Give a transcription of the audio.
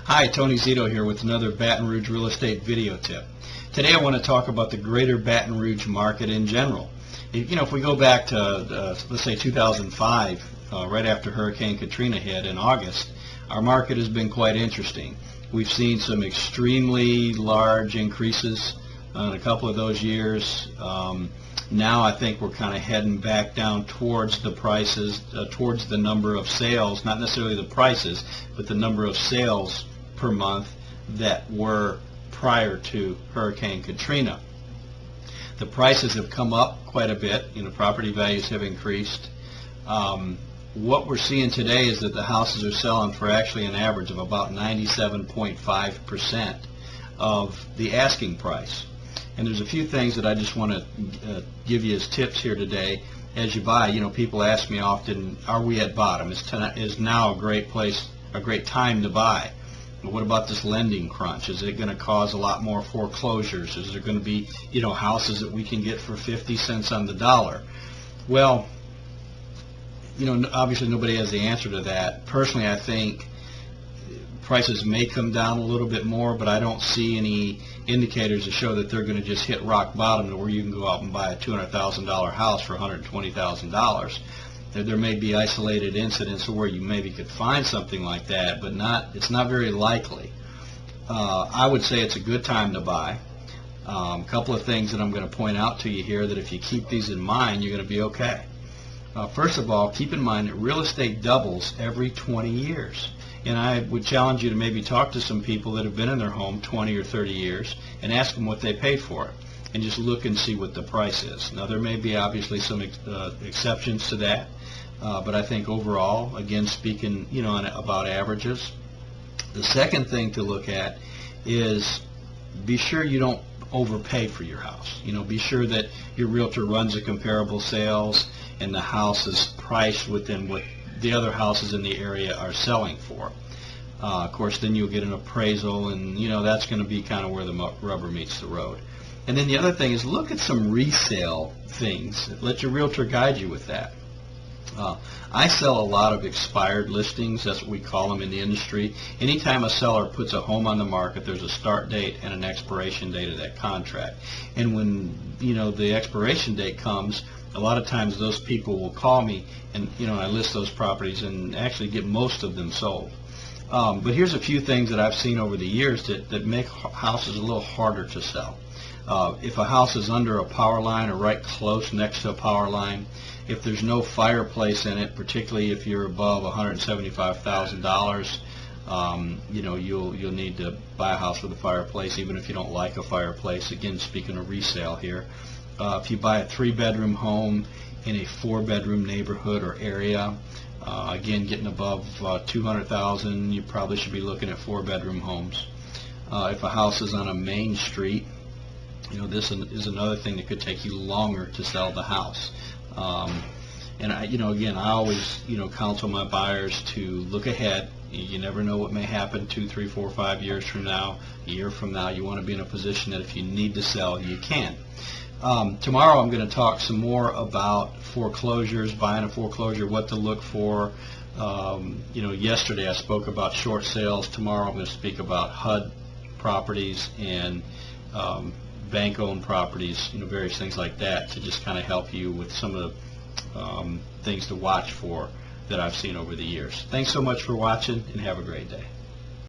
Hi, Tony Zito here with another Baton Rouge real estate video tip. Today I want to talk about the greater Baton Rouge market in general. If we go back to, let's say 2005, right after Hurricane Katrina hit in August, our market has been quite interesting. We've seen some extremely large increases in a couple of those years. Now I think we're kind of heading back down towards the prices, towards the number of sales, not necessarily the prices, but the number of sales per month that were prior to Hurricane Katrina. The prices have come up quite a bit. Property values have increased. What we're seeing today is that the houses are selling for actually an average of about 97.5% of the asking price. And there's a few things that I just want to give you as tips here today as you buy. People ask me often, are we at bottom? Is now a great time to buy? But what about this lending crunch? Is it going to cause a lot more foreclosures? Is there going to be, houses that we can get for 50 cents on the dollar? Well, obviously nobody has the answer to that. Personally, I think prices may come down a little bit more, but I don't see any indicators to show that they're going to just hit rock bottom to where you can go out and buy a $200,000 house for $120,000. There may be isolated incidents where you maybe could find something like that, but it's not very likely. I would say it's a good time to buy. A couple of things that I'm going to point out to you here that if you keep these in mind, you're going to be okay. First of all, keep in mind that real estate doubles every 20 years. And I would challenge you to maybe talk to some people that have been in their home 20 or 30 years and ask them what they paid for it, and just look and see what the price is. Now, there may be obviously some exceptions to that, but I think overall, again, speaking about averages, the second thing to look at is be sure you don't overpay for your house. Be sure that your realtor runs a comparable sales and the house is priced within what the other houses in the area are selling for. Of course, then you'll get an appraisal, and that's going to be kind of where the rubber meets the road. And then the other thing is look at some resale things. Let your realtor guide you with that. I sell a lot of expired listings. That's what we call them in the industry. Anytime a seller puts a home on the market, there's a start date and an expiration date of that contract. And when the expiration date comes, a lot of times those people will call me, and I list those properties and actually get most of them sold. But here's a few things that I've seen over the years that make houses a little harder to sell. If a house is under a power line or right close next to a power line, if there's no fireplace in it, particularly if you're above $175,000, you'll need to buy a house with a fireplace, even if you don't like a fireplace. Again, speaking of resale here, if you buy a 3-bedroom home in a 4-bedroom neighborhood or area, again, getting above $200,000, you probably should be looking at 4-bedroom homes. If a house is on a main street, this is another thing that could take you longer to sell the house. And again, I always, counsel my buyers to look ahead. You never know what may happen 2, 3, 4, 5 years from now, a year from now. You want to be in a position that if you need to sell, you can. Tomorrow I'm going to talk some more about foreclosures, buying a foreclosure, what to look for. Yesterday I spoke about short sales. Tomorrow I'm going to speak about HUD properties and bank-owned properties, various things like that, to just kind of help you with some of the things to watch for that I've seen over the years. Thanks so much for watching, and have a great day.